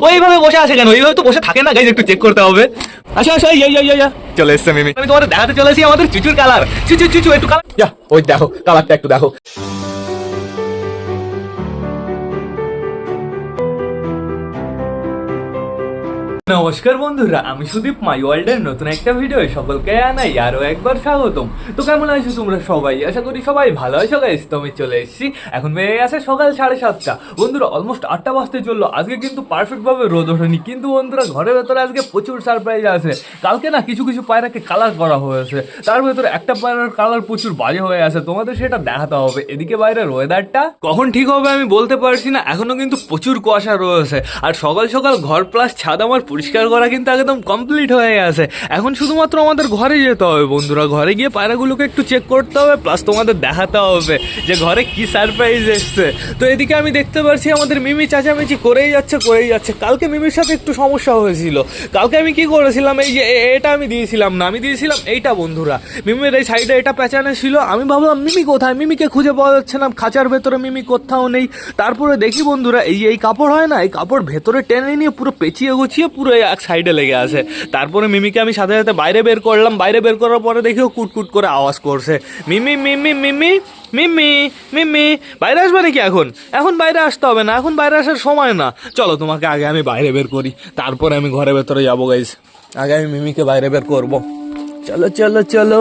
ওইভাবে বসে আছে কেন? ওইভাবে তো বসে থাকে না গাইজ, একটু চেক করতে হবে। আচ্ছা আচ্ছা, চলে এসছে মিমি। আমি তোমাদের দেখাতে চলেছি আমাদের চুচুর কালার। চুচু একটু কালার, ওই দেখো কালারটা একটু দেখো। নমস্কার বন্ধুরা, আমি সুদীপ, মাই ওয়ার্ল্ডের নতুন একটা ভিডিও সকলকে জানাই আরও একবার স্বাগতম। তো কেমন আছো তোমরা সবাই? আশা করি সবাই ভালো আছো গাইস। তো আমি চলে এসেছি, এখন বেড়ে গেছে সকাল 7:30 বন্ধুরা, অলমোস্ট 8টা বাজতে চললো। আজকে কিন্তু পারফেক্টভাবে রোদ ওঠেনি, কিন্তু বন্ধুরা ঘরের ভেতরে আজকে প্রচুর সারপ্রাইজ আছে। কালকে না কিছু পায়রাকে কালার করা হয়েছে, তার ভেতরে একটা পায়রার কালার প্রচুর বাজে হয়ে আছে, তোমাদের সেটা দেখাতে হবে। এদিকে বাইরের ওয়েদারটা কখন ঠিক হবে আমি বলতে পারছি না, এখনো কিন্তু প্রচুর কুয়াশা রয়েছে। আর সকাল সকাল ঘর প্লাস ছাদ আমার পরিষ্কার করা কিন্তু একদম কমপ্লিট হয়ে গেছে। এখন শুধুমাত্র আমাদের ঘরে যেতে হবে বন্ধুরা, ঘরে গিয়ে পায়রাগুলোকে একটু চেক করতে হবে, প্লাস তোমাদের দেখাতে হবে যে ঘরে কি সারপ্রাইজ এসছে। তো এদিকে আমি দেখতে পাচ্ছি আমাদের মিমি চেঁচামেচি করেই যাচ্ছে। কালকে মিমির সাথে একটু সমস্যা হয়েছিল। কালকে আমি কি করেছিলাম, এই যে এটা আমি দিয়েছিলাম না, আমি দিয়েছিলাম এইটা বন্ধুরা। মিমির এই সাইডে এটা পেঁচানো ছিল, আমি ভাবলাম মিমি কোথায়, মিমিকে খুঁজে পাওয়া যাচ্ছে না, খাঁচার ভেতরে মিমি কোথাও নেই। তারপরে দেখি বন্ধুরা, এই কাপড় হয় না, এই কাপড় ভেতরে টেনে নিয়ে পুরো পেঁচিয়ে গুছিয়ে পুরো এক সাইডে লেগে আছে। তারপরে মিমিকে আমি সাথে সাথে বাইরে বের করলাম, বাইরে বের করার পরে দেখিও কুটকুট করে আওয়াজ করছে, মিমি মিমি মিমি মিমি মিমি। বাইরে আসবে নাকি? এখন বাইরে আসতে হবে না, এখন বাইরে আসার সময় না। চলো তোমাকে আগে আমি বাইরে বের করি, তারপরে আমি ঘরে ভেতরে যাবো গাইজ। আগে আমি মিমিকে বাইরে বের করবো। চলো চলো চলো,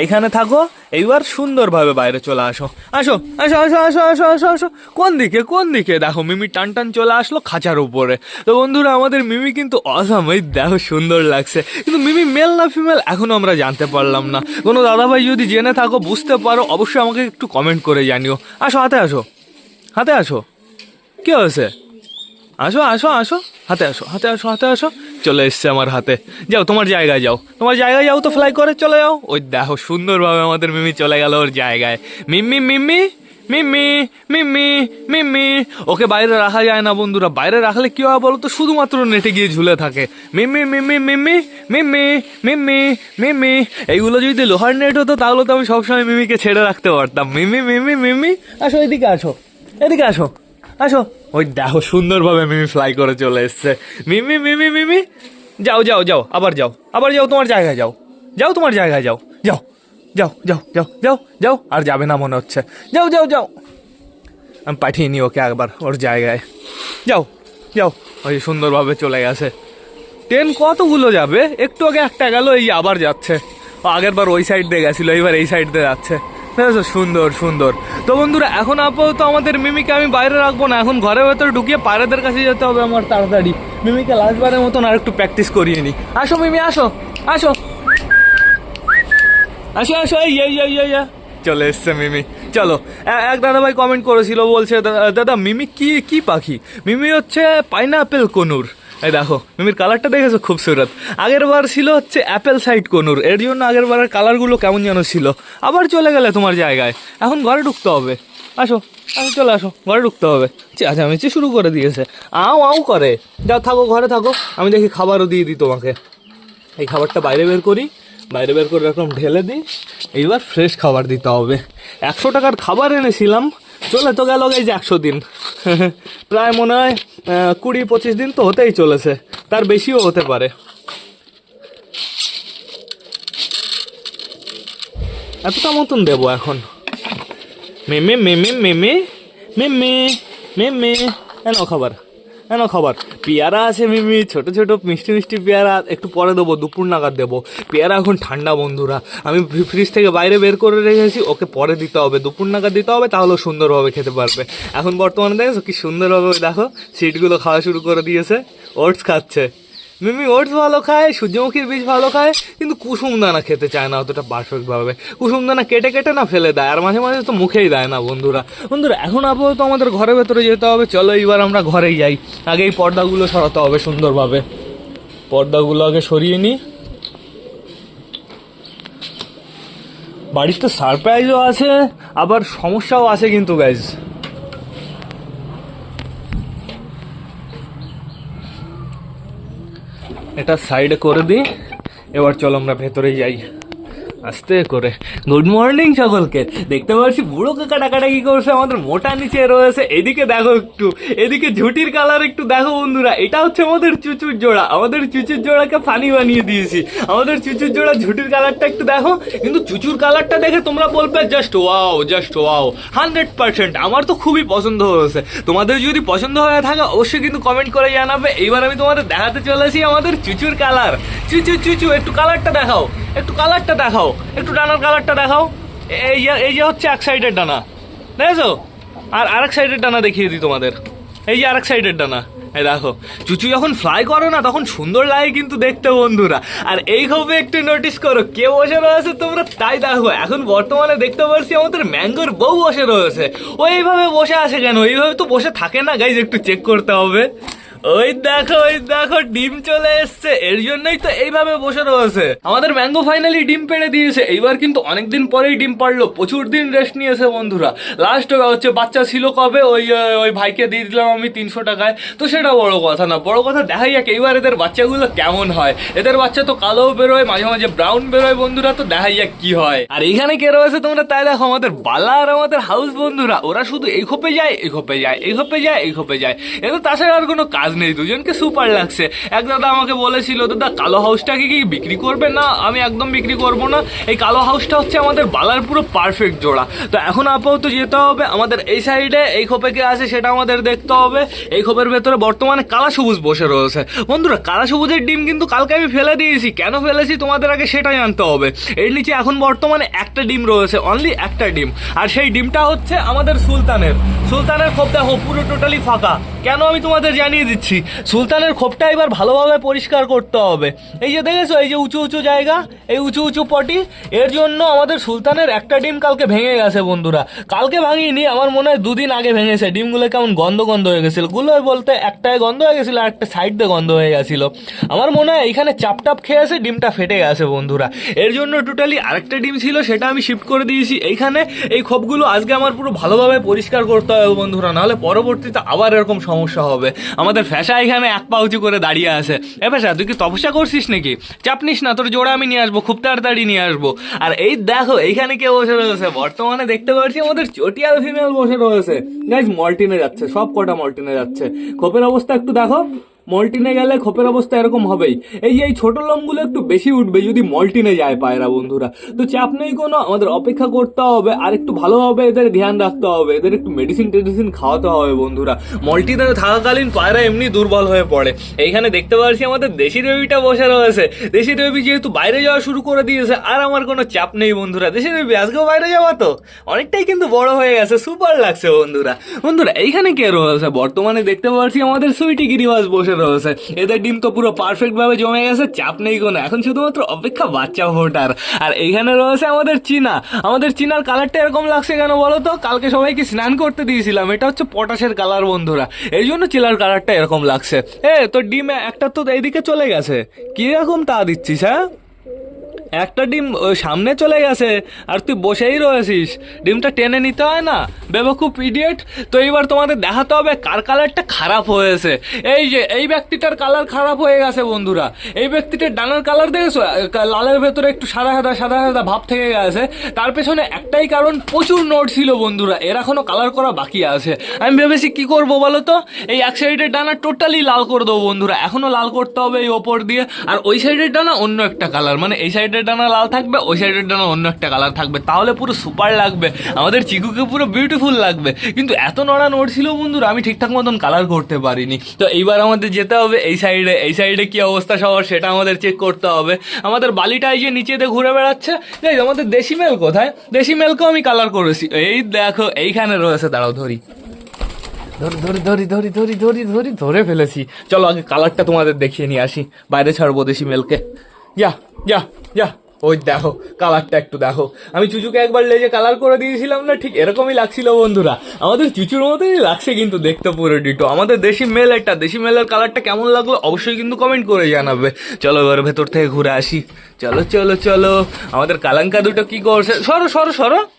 এইখানে থাকো, এইবার সুন্দরভাবে বাইরে চলে আসো। আসো আসো আসো আসো আসো আসো আসো। কোন দিকে? দেখো মিমি টান চলে আসলো খাঁচার উপরে। তো বন্ধুরা আমাদের মিমি কিন্তু অসাম, এই দেখো সুন্দর লাগছে, কিন্তু মিমি মেল না ফিমেল এখনো আমরা জানতে পারলাম না। কোনো দাদাভাই যদি জেনে থাকো, বুঝতে পারো, অবশ্যই আমাকে একটু কমেন্ট করে জানিও। আসো হাতে আসো, কি হয়েছে? আসো হাতে আসো। চলে এসছে আমার হাতে। যাও তোমার জায়গায় যাও তো, ফ্লাই করে চলে যাও। ওই দেখো সুন্দরভাবে আমাদের মিমি চলে গেল ওর জায়গায়। মিমি মিমি মিমি মিমি মিমি। ওকে বাইরে রাখা যায় না বন্ধুরা, বাইরে রাখলে কি হয় বলো তো, শুধুমাত্র নেটে গিয়ে ঝুলে থাকে। মিমি মিমি মিমি মিমি মিমি মিমি। এইগুলো যদি লোহার নেট হতো তাহলে তো আমি সবসময় মিমিকে ছেড়ে রাখতে পারতাম। মিমি মিমি মিমি। আসো এদিকে আসো। ওই দেখো সুন্দরভাবে মিমি ফ্লাই করে চলে এসছে। মিমি মিমি মিমি। যাও আবার যাও তোমার জায়গায় যাও তোমার জায়গায় যাও। আর যাবে না মনে হচ্ছে। যাও আমি পাঠিয়ে নি ওকে একবার ওর জায়গায়। যাও ওই সুন্দরভাবে চলে গেছে। ট্রেন কতগুলো যাবে, একটু আগে একটা গেল, এই আবার যাচ্ছে। আগের বার ওই সাইড দিয়ে গেছিল, এইবার এই সাইড দিয়ে যাচ্ছে। সুন্দর। তো বন্ধুরা এখন আপাতত আমাদের মিমিকে আমি বাইরে রাখবো না, এখন ঘরের ভেতরে ঢুকিয়ে পায়রাদের কাছে যেতে হবে আমার তাড়াতাড়ি। মিমিকে লাস্টবারের মতন আর একটু প্র্যাকটিস করিয়ে নি। আসো মিমি আসো। এই চলে এসছে মিমি। চলো, এক দাদাভাই কমেন্ট করেছিল, বলছে দাদা মিমি কি পাখি? মিমি হচ্ছে পাইনাপেল কনুর। এই দেখো মিমির কালারটা দেখেছো, খুবসুরত। আগের বার ছিল হচ্ছে অ্যাপেল সাইড কনুর, এর জন্য আগের বারের কালারগুলো কেমন যেন ছিল। আবার চলে গেলে তোমার জায়গায়, এখন ঘরে ঢুকতে হবে। আসো চলে আসো, ঘরে ঢুকতে হবে। চেঁচামেচি শুরু করে দিয়েছে, আও করে। যাও থাকো, ঘরে থাকো, আমি দেখি খাবারও দিয়ে দিই তোমাকে। এই খাবারটা বাইরে বের করে এরকম ঢেলে দিই। এইবার ফ্রেশ খাবার দিতে হবে। 100 টাকার খাবার এনেছিলাম, চলে তো গেল গাইজ 100 দিন। প্রায় মনে হয় 20-25 দিন তো হতেই চলেছে, তার বেশিও হতে পারে। এতটা মতন দেবো এখন। মিমি মিমি মিমি মিমি মিমি। এনো খাবার। পেয়ারা আছে মিমি, ছোট মিষ্টি পেয়ারা, একটু পরে দেবো, দুপুর নাগাদ দেবো। পেয়ারা এখন ঠান্ডা বন্ধুরা, আমি ফ্রিজ থেকে বাইরে বের করে রেখেছি, ওকে পরে দিতে হবে, দুপুর নাগাদ দিতে হবে, তাহলে সুন্দরভাবে খেতে পারবে। এখন বর্তমানে দেখো কি সুন্দরভাবে, দেখো সিটগুলো খাওয়া শুরু করে দিয়েছে, ওটস খাচ্ছে। মিমি ওটস ভালো খায়, সূর্যমুখীর বীজ ভালো খায়, কিন্তু কুসুম দানা খেতে চায় না অতটা পারফেক্টভাবে। কুসুম দানা কেটে না ফেলে দেয়, আর মাঝে তো মুখেই দেয় না বন্ধুরা। এখন আপাতত আমাদের ঘরের ভেতরে যেতে হবে। চলো এইবার আমরা ঘরেই যাই। আগে এই পর্দাগুলো সরাতে হবে সুন্দরভাবে, পর্দাগুলো আগে সরিয়ে নিই। বাড়িতে সারপ্রাইজও আছে, আবার সমস্যাও আছে কিন্তু গাইজ। এটা সাইডে করে দিই। এবার চলো আমরা ভেতরে যাই। আস্তে করে গুড মর্নিং সকলকে। দেখতে পাচ্ছি বুড়ো কাকা ডাকাডাকি করছে, আমাদের মোটা নিচে রয়েছে। এদিকে দেখো একটু, এদিকে ঝুটির কালার একটু দেখো বন্ধুরা, এটা হচ্ছে আমাদের চুচুর জোড়া। আমাদের চুচুর জোড়াকে ফানি বানিয়ে দিয়েছি। আমাদের চুচুর জোড়া ঝুটির কালারটা একটু দেখো, কিন্তু চুচুর কালারটা দেখে তোমরা বলবে জাস্ট ওয়াও, জাস্ট ওয়াও, 100%। আমার তো খুবই পছন্দ হয়েছে। তোমাদের যদি পছন্দ হয়ে থাকে অবশ্যই কিন্তু কমেন্ট করে জানাবে। এইবার আমি তোমাদের দেখাতে চলেছি আমাদের চুচুর কালার। চুচু চুচু একটু কালারটা দেখাও, একটু কালারটা দেখাও, একটু ডানার কালারটা দেখাও। এই যে হচ্ছে এক সাইডের ডানা, দেখেছো? আর আরেক সাইডের ডানা দেখিয়ে দিই তোমাদের। এই যে আরেক সাইডের ডানা, এই দেখো। চুচু যখন ফ্লাই করো না তখন সুন্দর লাগে কিন্তু দেখতে বন্ধুরা। আর এই খবরে একটু নোটিস করো কে বসে রয়েছে, তোমরা তাই দেখো। এখন বর্তমানে দেখতে পাচ্ছি আমাদের ম্যাঙ্গোর বউ বসে রয়েছে। ও এইভাবে বসে আছে কেন? এইভাবে তো বসে থাকে না গাইজ, একটু চেক করতে হবে। ওই দেখো, ওই দেখো, ডিম চলে এসছে। এর জন্যই তো এইভাবে বসে রয়েছে। আমাদের ম্যাঙ্গো ফাইনালি ডিম পেড়ে দিয়েছে। এইবার কিন্তু অনেকদিন পরেই ডিম পারলো, প্রচুর দিন রেস্ট নিয়েছে বন্ধুরা। লাস্ট হচ্ছে বাচ্চা ছিল কবে, ওই ভাইকে দিয়ে দিলাম আমি 300 টাকায়। তো সেটা বড় কথা না, বড় কথা দেখাই যাক এইবার এদের বাচ্চাগুলো কেমন হয়। এদের বাচ্চা তো কালোও বেরোয়, মাঝে মাঝে ব্রাউন বেরোয় বন্ধুরা। তো দেখাই যাক কি হয়। আর এইখানে কে রয়েছে তোমরা তাই দেখো, আমাদের বালা আর আমাদের হাউস বন্ধুরা। ওরা শুধু এই খোপে যায়, এই খোপে যায়, এই খোপে যায়, এই খোপে যায়। এদের তাছাড়া আর কোনো কাজ নেই। দুজনকে সুপার লাগছে। এক দাদা আমাকে বলেছিল, দাদা কালো হাউসটাকে কি বিক্রি করবে? না, আমি একদম বিক্রি করব না। এই কালো হাউসটা হচ্ছে আমাদের বালার পুরো পারফেক্ট জোড়া। তো এখন আপাতত যেতে হবে আমাদের এই সাইডে। এই খোপে কে আছে সেটা আমাদের দেখতে হবে। এই খোপের ভেতরে বর্তমানে কালা সবুজ বসে রয়েছে বন্ধুরা। কালা সবুজের ডিম কিন্তু কালকে আমি ফেলে দিয়েছি। কেন ফেলেছি তোমাদের আগে সেটাই জানতে হবে। এর নিচে এখন বর্তমানে একটা ডিম রয়েছে, অনলি একটা ডিম। আর সেই ডিমটা হচ্ছে আমাদের সুলতানের। সুলতানের খোপ দেখো পুরো টোটালি ফাঁকা। কেন আমি তোমাদের জানিয়ে দিচ্ছি। সুলতানের খোপটা এবার ভালোভাবে পরিষ্কার করতে হবে। এই যে দেখেছো, এই যে উঁচু উঁচু জায়গা, এই উঁচু উঁচু পটি, এর জন্য আমাদের সুলতানের একটা ডিম কালকে ভেঙে গেছে বন্ধুরা। কালকে ভাঙিনি, আমার মনে হয় 2 দিন আগে ভেঙেছে। ডিমগুলো কেমন গন্ধ গন্ধ হয়ে গেছিল। গুলোয় বলতে একটায় গন্ধ হয়ে গেছিল, আর একটা সাইড দিয়ে গন্ধ হয়ে গেছিল। আমার মনে হয় এখানে চাপটাপ খেয়েছে, ডিমটা ফেটে গেছে বন্ধুরা। এর জন্য টোটালি আরেকটা ডিম ছিল, সেটা আমি শিফট করে দিয়েছি এইখানে। এই খোপগুলো আজকে আমার পুরো ভালোভাবে পরিষ্কার করতে হবে বন্ধুরা, নাহলে পরবর্তীতে আবার এরকম সমস্যা হবে। আমাদের ফ্যাসা এখানে এক পা উঁচু করে দাঁড়িয়ে আছে। এ ফ্যাসা, তুই কি তপস্যা করছিস নাকি? চাপ নিস না, তোর জোড়া আমি নিয়ে আসবো, খুব তাড়াতাড়ি নিয়ে আসবো। আর এই দেখো এইখানে কে বসে রয়েছে, বর্তমানে দেখতে পাচ্ছি আমাদের চটিয়াল ফিমেল বসে রয়েছে। গাইজ মল্টিনে যাচ্ছে, সব কটা মল্টিনে যাচ্ছে। খোপের অবস্থা একটু দেখো, মল্টিনে গেলে খোপের অবস্থা এরকম হবেই। এই ছোট লোমগুলো একটু বেশি উঠবে যদি মল্টিনে যায় পায়রা বন্ধুরা। তো চাপ নেই কোনো, আমাদের অপেক্ষা করতে হবে। আর একটু ভালোভাবে এদের ধ্যান রাখতে হবে, এদের একটু মেডিসিন টেডিসিন খাওয়াতে হবে বন্ধুরা। মল্টিনে থাকাকালীন পায়রা এমনি দুর্বল হয়ে পড়ে। এইখানে দেখতে পাচ্ছি আমাদের দেশি দেবীটা বসে রয়েছে। দেশি দেবী যেহেতু বাইরে যাওয়া শুরু করে দিয়েছে, আর আমার কোনো চাপ নেই বন্ধুরা। দেশি দেবী আজকেও বাইরে যাওয়া তো অনেকটাই কিন্তু বড় হয়ে গেছে, সুপার লাগছে বন্ধুরা। বন্ধুরা এইখানে কে রয়েছে, বর্তমানে দেখতে পাচ্ছি আমাদের সুইটি গিরিবাজ বসে রয়েছে। এদের ডিম তো পুরো পারফেক্ট ভাবে জমে গেছে, চাপ নেই কোনো। এখন শুধুমাত্র অপেক্ষা বাচ্চা ফোটার। আর এইখানে রয়েছে আমাদের চীনা। আমাদের চীনার কালারটা এরকম লাগছে কেন বলো তো? কালকে সবাইকে স্নান করতে দিয়েছিলাম, এটা হচ্ছে পটাশের কালার বন্ধুরা। এই জন্য চিলার কালারটা এরকম লাগছে। তোর ডিম একটা তো এইদিকে চলে গেছে, কিরকম তা দিচ্ছিস? হ্যাঁ, একটা ডিম সামনে চলে গেছে আর তুই বসেই রয়েছিস। ডিমটা টেনে নিতে হয় না, বেবকুফ ইডিয়েট। তো এইবার তোমাদের দেখাতে হবে কার কালারটা খারাপ হয়েছে। এই যে এই ব্যক্তিটার কালার খারাপ হয়ে গেছে বন্ধুরা। এই ব্যক্তিটার ডানার কালার দেখেছো, লালের ভেতরে একটু সাদা সাদা সাদা সাদা ভাব থেকে গেছে। তার পেছনে একটাই কারণ, প্রচুর নোট ছিল বন্ধুরা। এর এখনো কালার করা বাকি আছে। আমি ভেবেছি কি করবো বলো তো, এই এক সাইডের ডানা টোটালি লাল করে দেবো বন্ধুরা। এখনো লাল করতে হবে এই ওপর দিয়ে। আর ওই সাইডের ডানা অন্য একটা কালার, মানে এই সাইডের ডানা লাল থাকবে, ওই সাইডের ডানা অন্য একটা কালার থাকবে, তাহলে পুরো সুপার লাগবে। আমাদের চিকুকে পুরো বিউটিফুল লাগবে। কিন্তু এত নড়া নোট ছিল বন্ধুরা, আমি ঠিকঠাক মতন কালার করতে পারিনি। তো এইবার আমাদের যেতে হবে এই সাইডে। এই সাইডে কি অবস্থা সবার সেটা আমাদের চেক করতে হবে। আমাদের বালিটা এই যে নিচে দিয়ে ঘুরে বেড়াচ্ছে। আমাদের দেশি মেল কোথায়? দেশি মেলকেও আমি কালার করেছি। এই দেখো এইখানে রয়েছে, দাঁড়াও ধরি ধরে ফেলেছি। চলো আগে কালারটা তোমাদের দেখিয়ে নিয়ে আসি, বাইরে ছাড়বো দেশি মেলকে। যা যা যা, ওই দেখো কালারটা একটু দেখো। আমি চুচুকে একবার লেজে কালার করে দিয়েছিলাম না, ঠিক এরকমই লাগছিল বন্ধুরা। আমাদের চুচুর মতোই লাগছে কিন্তু দেখতে পুরো ডিটো। আমাদের দেশি মেল, একটা দেশি মেলের কালারটা কেমন লাগলো অবশ্যই কিন্তু কমেন্ট করে জানাবে। চলো এবার ভেতর থেকে ঘুরে আসি। চলো চলো চলো, আমাদের কালাঙ্কা দুটো কি করছে? সরো সরো সরো,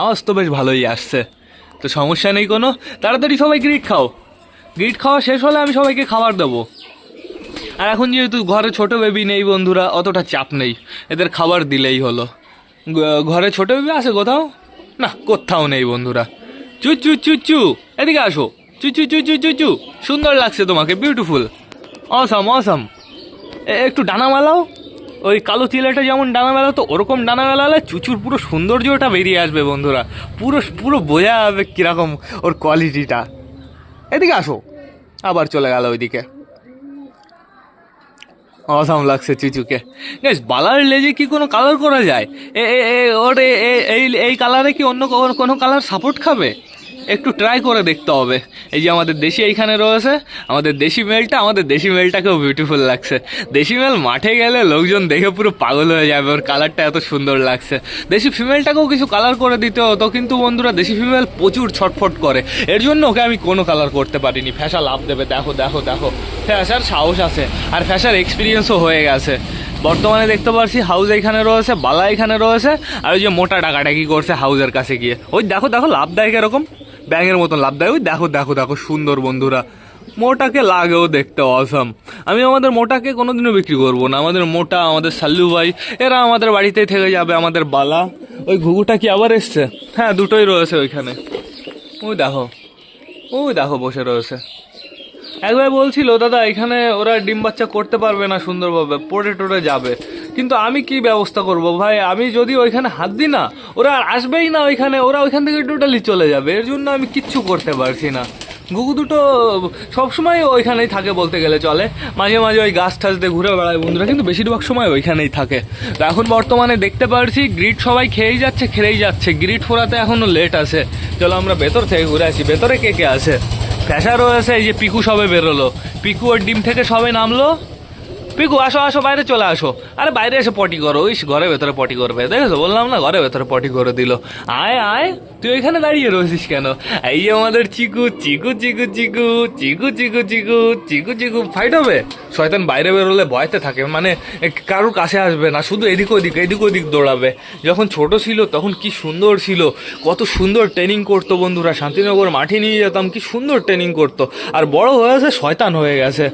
আওয়াজ তো বেশ ভালোই আসছে, তো সমস্যা নেই কোনো। তাড়াতাড়ি সবাই গ্রিট খাও, গ্রিট খাওয়া শেষ হলে আমি সবাইকে খাবার দেবো। আর এখন যেহেতু ঘরে ছোট বেবি নেই বন্ধুরা, অতটা চাপ নেই, এদের খাবার দিলেই হলো। ঘরে ছোট বেবি আছে কোথাও? না, কোথাও নেই বন্ধুরা। চুচু চুচু, এদিকে আসো। চুচু চুচু চুচু, সুন্দর লাগছে তোমাকে, বিউটিফুল, অসাম অসাম। একটু ডানা মেলাও, ওই কালো চিলেটা যেমন ডানা মেলাতো ওরকম ডানা মেলালে চুচুর পুরো সৌন্দর্যটা বেরিয়ে আসবে বন্ধুরা। পুরো পুরো বোঝা যাবে কীরকম ওর কোয়ালিটিটা। এদিকে আসো, আবার চলে গেল ওইদিকে। অসাম লাগছে চুচুকে। বেশ, বালার লেজে কি কোনো কালার করা যায়? ওর এই কালারে কি অন্য কোনো কালার সাপোর্ট খাবে? একটু ট্রাই করে দেখতে হবে। এই যে আমাদের দেশি এইখানে রয়েছে, আমাদের দেশি মেলটাকেও বিউটিফুল লাগছে। দেশি মেল মাঠে গেলে লোকজন দেখে পুরো পাগল হয়ে যাবে, ওর কালারটা এত সুন্দর লাগছে। দেশি ফিমেলটাকেও কিছু কালার করে দিতে হতো, কিন্তু বন্ধুরা দেশি ফিমেল প্রচুর ছটফট করে, এর জন্য ওকে আমি কোনো কালার করতে পারিনি। ফ্যাশা লাভ দেবে, দেখো দেখো দেখো, ফ্যাশার সাহস আছে আর ফ্যাশার এক্সপিরিয়েন্সও হয়ে গেছে। বর্তমানে দেখতে পাচ্ছি হাউস এখানে রয়েছে, বালা এখানে রয়েছে, আর ওই যে মোটা ডাকাডাকি করছে হাউসের কাছে গিয়ে। ওই দেখো দেখো, লাভ দেয় এরকম ব্যাঙের মতন লাভ দেয়। ওই দেখো দেখো দেখো, সুন্দর বন্ধুরা, মোটাকে লাগেও দেখতে অসাম। আমি আমাদের মোটাকে কোনোদিনও বিক্রি করবো না। আমাদের মোটা, আমাদের সাল্লু ভাই, এরা আমাদের বাড়িতেই থেকে যাবে। আমাদের বালা, ওই ঘুঘুটা কি আবার এসছে? হ্যাঁ, দুটোই রয়েছে ওইখানে। ওই দেখো, ওই দেখো বসে রয়েছে। একবার বলছিল দাদা এখানে ওরা ডিম বাচ্চা করতে পারবে না সুন্দরভাবে, পড়ে টড়ে যাবে। কিন্তু আমি কি ব্যবস্থা করব ভাই? আমি যদি ওইখানে হাত দিই না, ওরা আর আসবেই না ওইখানে, ওরা ওইখান থেকে টোটালি চলে যাবে। এর জন্য আমি কিচ্ছু করতে পারছি না। ঘুঘু দুটো সবসময় ওইখানেই থাকে বলতে গেলে চলে, মাঝে মাঝে ওই গাছ ঠাছ দিয়ে ঘুরে বেড়ায় বন্ধুরা, কিন্তু বেশিরভাগ সময় ওইখানেই থাকে। তো এখন বর্তমানে দেখতে পারছি গ্রিট সবাই খেয়েই যাচ্ছে। গ্রিট ফোরাতে এখনও লেট আছে। চলো আমরা ভেতর থেকে ঘুরে আসি। ভেতরে কে কে আছে? ফ্যাশা রয়েছে, এই যে পিকু সবে বেরোলো, পিকু ওর ডিম থেকে সবে নামলো। পিকু আসো আসো, বাইরে চলে আসো। আরে বাইরে এসে পটি করো, ওই ঘরে ভেতরে পটি করবে, দেখেছো বললাম না, ঘরে ভেতরে পটি করে দিল। আয় আয়, তুই ওইখানে দাঁড়িয়ে রয়েছিস কেন? এই যে আমাদের চিকু চিকু চিকু চিকু চিকু চিকু চিকু চিকু চিকু ফাইট হবে। শয়তান বাইরে বেরোলে ভয়তে থাকে, মানে কারোর কাছে আসবে না, শুধু এদিক ওদিক দৌড়াবে। যখন ছোট ছিল তখন কি সুন্দর ছিল, কত সুন্দর ট্রেনিং করতো বন্ধুরা। শান্তিনগর মাঠে নিয়ে যেতাম, কি সুন্দর ট্রেনিং করতো। আর বড় হয়েছে, শয়তান হয়ে গেছে।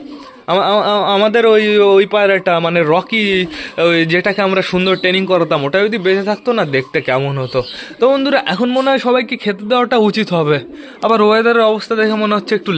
আমাদের ওই পায়রাটা, মানে রকি, ওই যেটাকে আমরা সুন্দর ট্রেনিং করাতাম, ওটা যদি বেঁচে থাকতো না, দেখতে কেমন হতো। তো বন্ধুরা এখন মনে হয় সবাইকে খেতে দেওয়াটা উচিত হবে। আবার ওয়েদারের অবস্থা দেখে মনে হচ্ছে একটু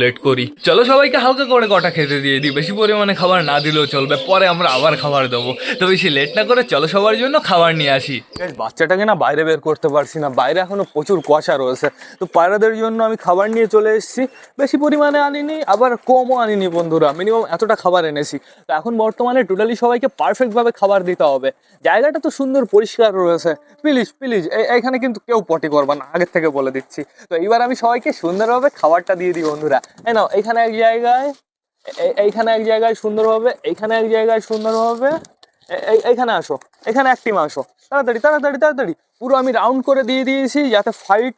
লেট করি। চলো সবাইকে হালকা করে কটা খেতে দিয়ে দিই, বেশি পরিমাণে খাবার না দিলেও চলবে, পরে আমরা আবার খাবার দেবো। তো বেশি লেট না করে চলো সবার জন্য খাবার নিয়ে আসি। বাচ্চাটাকে না বাইরে বের করতে পারছি না, বাইরে এখনো প্রচুর কুয়াশা রয়েছে। তো পায়রাদের জন্য আমি খাবার নিয়ে চলে এসেছি। বেশি পরিমাণে আনিনি, আবার কমও আনিনি বন্ধুরা, মিনিমাম এতটা খাবার এনেছি। তো এখন বর্তমানে টোটালি সবাইকে পারফেক্টভাবে খাবার দিতে হবে। জায়গাটা তো সুন্দর পরিষ্কার রয়েছে, প্লিজ প্লিজ এখানে কিন্তু কেউ পটি করবে না, আগের থেকে বলে দিচ্ছি। তো এবার আমি সবাইকে সুন্দরভাবে খাবারটা দিয়ে দিই বন্ধুরা। এই নাও, এইখানে এক জায়গায়, এইখানে এক জায়গায় সুন্দরভাবে, এইখানে এক জায়গায় সুন্দরভাবে, এইখানে আসো, এখানে এক টিম আসো, তাড়াতাড়ি তাড়াতাড়ি তাড়াতাড়ি। পুরো আমি রাউন্ড করে দিয়ে দিয়েছি, যাতে ফাইট,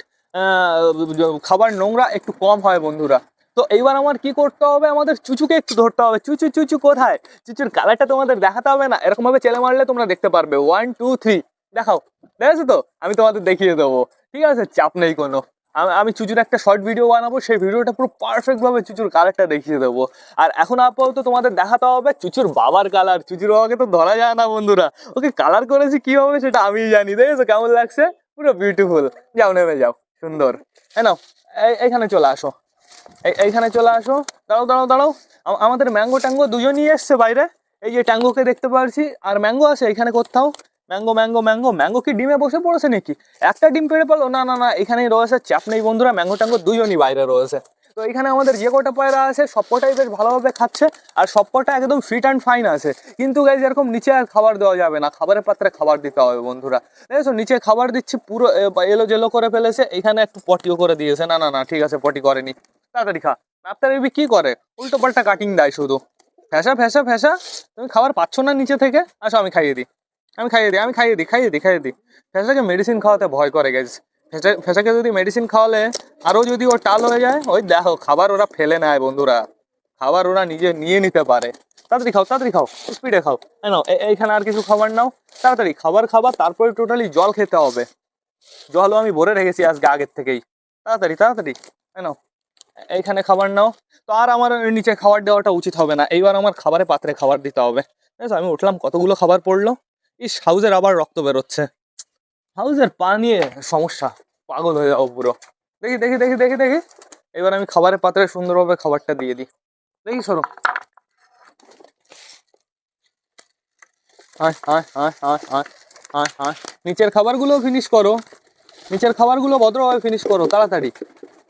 খাবার নোংরা একটু কম হয় বন্ধুরা। তো এইবার আমার কি করতে হবে, আমাদের চুচুকে একটু ধরতে হবে। চুচু চুচু কোথায়? চুচুর কালারটা তোমাদের দেখাতে হবে না? এরকম ভাবে চেলে মারলে তোমরা দেখতে পারবে। 1 2 3 দেখাও, দেখেছো তো? আমি তোমাদের দেখিয়ে দেবো, ঠিক আছে, চাপ নেই কোনো। আমি চুচুর একটা শর্ট ভিডিও বানাবো, সেই ভিডিওটা পুরো পারফেক্ট ভাবে চুচুর কালারটা দেখিয়ে দেবো। আর এখন আপাতত তোমাদের দেখাতে হবে চুচুর বাবার কালার। চুচুর বাবাকে তো ধরা যায় না বন্ধুরা, ওকে কালার করেছি কি হবে সেটা আমিই জানি। দেখেছো কেমন লাগছে? পুরো বিউটিফুল। যাও, নেমে যাও, সুন্দর। হ্যাঁ নাও, এইখানে চলে আসো, এইখানে চলে আসো। দাঁড়াও দাঁড়াও দাঁড়াও, আমাদের ম্যাঙ্গো ট্যাঙ্গো দুজনই এসছে বাইরে। এই যে ট্যাঙ্গোকে দেখতে পাচ্ছি, আর ম্যাঙ্গো আছে এখানে কোথাও। ম্যাঙ্গো কি ডিমে বসে পড়েছে নাকি? একটা ডিম পেড়ে পেলো? না না না, এখানেই রয়েছে, চাপ নেই বন্ধুরা। ম্যাঙ্গো ট্যাঙ্গো দুজনই বাইরে রয়েছে। তো এখানে আমাদের যে কটা পায়রা আছে সব কটাই বেশ ভালোভাবে খাচ্ছে, আর সব কটা একদম ফিট অ্যান্ড ফাইন আছে। কিন্তু গাইজ এরকম নিচে আর খাবার দেওয়া যাবে না, খাবারের পাত্রে খাবার দিতে হবে বন্ধুরা। দেখেছো নিচে খাবার দিচ্ছি, পুরো এলো জেলো করে ফেলেছে। এখানে একটু পটিও করে দিয়েছে। না না না, ঠিক আছে, পটি করেনি। তাড়াতাড়ি খা। আপনার এবি কি করে? উল্টো পাল্টা কাটিং দেয় শুধু। ফ্যাসা ফ্যাসা ফ্যাসা, তুমি খাবার পাচ্ছ না নিচে থেকে? আসো আমি খাইয়ে দিই, খাইয়ে দিই। ফ্যাসাকে মেডিসিন খাওয়াতে ভয় করে গেছে। ফ্যাসাকে যদি মেডিসিন খাওয়ালে আরও যদি ও টাল হয়ে যায়, ওই দেখো খাবার ওরা ফেলে নেয় বন্ধুরা, খাবার ওরা নিজে নিয়ে নিতে পারে। তাড়াতাড়ি খাও, স্পিডে খাও। নাও, এইখানে আর কিছু খাবার নাও, তাড়াতাড়ি খাবার তারপরে টোটালি জল খেতে হবে। জলও আমি ভরে রেখেছি আজকে আগের থেকেই। তাড়াতাড়ি তাড়াতাড়ি নাও, এইখানে খাবার নাও। তো আর আমার নিচে খাবার দেওয়াটা উচিত হবে না, এইবার আমার খাবারে পাত্রে খাবার দিতে হবে। ঠিক আছে, আমি উঠলাম, কতগুলো খাবার পড়লো। ইস, হাউজের আবার রক্ত বেরোচ্ছে। হাউজের পা নিয়ে সমস্যা, পাগল হয়ে যাবো পুরো। দেখি দেখি দেখি দেখি দেখি, এবার আমি খাবারের পাত্রে সুন্দরভাবে খাবারটা দিয়ে দিই। দেখি সরো। হায় হায় হায় হায় হায় হায় হায়, নিচের খাবারগুলো ফিনিশ করো, নিচের খাবারগুলো ভদ্রভাবে ফিনিশ করো তাড়াতাড়ি।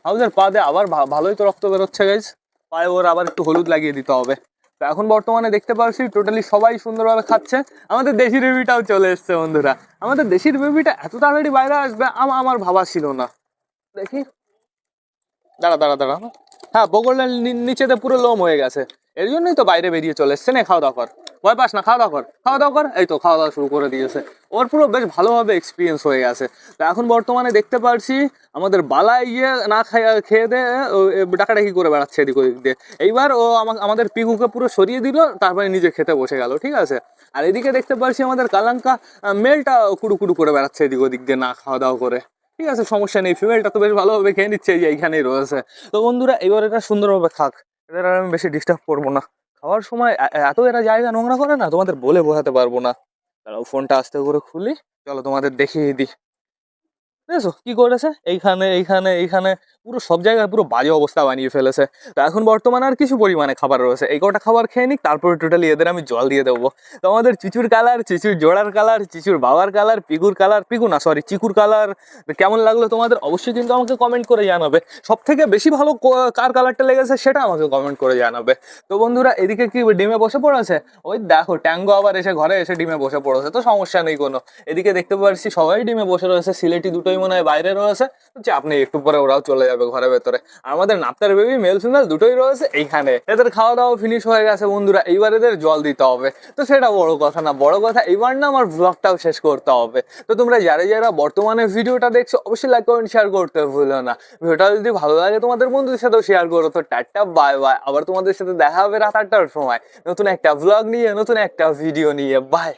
হাউজের পা দিয়ে আবার ভালোই তো রক্ত বেরোচ্ছে গাইজ। পায়ে ওর আবার একটু হলুদ লাগিয়ে দিতে হবে। তো এখন বর্তমানে দেখতে পাচ্ছি টোটালি সবাই সুন্দরভাবে খাচ্ছে। আমাদের দেশি বেবিটাও চলে এসছে বন্ধুরা। আমাদের দেশির বেবিটা এত তাড়াতাড়ি বাইরে আসবে আমার ভাবা ছিল না। দেখি, দাঁড়া দাঁড়া দাঁড়া, হ্যাঁ বগলের নিচেতে পুরো লোম হয়ে গেছে, এর জন্যই তো বাইরে বেরিয়ে চলে এসছে। না খাওয়া দাওয়া কর, ভয় পাস না, খাওয়া দাওয়া কর, খাওয়া দাওয়া কর। এই তো খাওয়া দাওয়া শুরু করে দিয়েছে, ওর পুরো বেশ ভালোভাবে এক্সপিরিয়েন্স হয়ে গেছে। তো এখন বর্তমানে দেখতে পারছি আমাদের বালা গিয়ে না খেয়ে দিয়ে ডাকাডাকি করে বেড়াচ্ছে এদিক ওদিক দিয়ে। এইবার ও আমাদের পিকুকে পুরো সরিয়ে দিল, তারপরে নিজে খেতে বসে গেল। ঠিক আছে, আর এদিকে দেখতে পারছি আমাদের কালাঙ্কা মেলটা কুড়ু কুড়ু করে বেড়াচ্ছে এদিক ওদিক দিয়ে না খাওয়া দাওয়া করে। ঠিক আছে, সমস্যা নেই, ফিমেলটা তো বেশ ভালোভাবে খেয়ে নিচ্ছে, এই যে এইখানেই রয়েছে। তো বন্ধুরা এবার এটা সুন্দরভাবে খাক, এদের আর আমি বেশি ডিস্টার্ব করবো না। খাওয়ার সময় এত এরা জায়গা নোংরা করে না, তোমাদের বলে বোঝাতে পারবো না। দাঁড়াও, ফোনটা আস্তে করে খুলি, চলো তোমাদের দেখিয়ে দিই। বুঝেছো কি করেছে, এইখানে এইখানে এইখানে পুরো সব জায়গায় পুরো বাজে অবস্থা বানিয়ে ফেলেছে। তো এখন বর্তমানে আর কিছু পরিমাণে খাবার রয়েছে, এই কটা খাবার খেয়ে নিক, তারপরে টোটালি এদের আমি জল দিয়ে দেবো। তো আমাদের চিচুর কালার, চিচুর জোড়ার কালার, চিচুর বাবার কালার, পিকুর কালার, পিকু না সরি চিকুর কালার কেমন লাগলো তোমাদের অবশ্যই কিন্তু আমাকে কমেন্ট করে জানাবে। সব থেকে বেশি ভালো কার কালারটা লেগেছে সেটা আমাকে কমেন্ট করে জানাবে। তো বন্ধুরা এদিকে কি ডিমে বসে পড়েছে, ওই দেখো ট্যাঙ্গো আবার এসে ঘরে এসে ডিমে বসে পড়েছে, তো সমস্যা নেই কোনো। এদিকে দেখতে পাচ্ছি সবাই ডিমে বসে রয়েছে, সিলেটি দুটোই মনে হয় বাইরে রয়েছে, চাপ নেই, একটু পরে ওরাও চলে যাবে ঘরের ভেতরে। আর আমাদের নাপ্তার বেবি মেল ফিমেল দুটোই রয়েছে এইখানে, এদের খাওয়া দাওয়া ফিনিশ হয়ে গেছে বন্ধুরা। এইবার এদের জল দিতে হবে, তো সেটা বড় কথা না, বড় কথা এইবার না আমার ব্লগটাও শেষ করতে হবে। তো তোমরা যারা যারা বর্তমানে ভিডিওটা দেখছো অবশ্যই লাইক কমেন্ট শেয়ার করতে ভুলো না। ভিডিওটা যদি ভালো লাগে তোমাদের বন্ধুদের সাথেও শেয়ার করো। তো টাটা বাই বাই, আবার তোমাদের সাথে দেখা হবে রাত 8টার সময় নতুন একটা ব্লগ নিয়ে, নতুন একটা ভিডিও নিয়ে। বাই।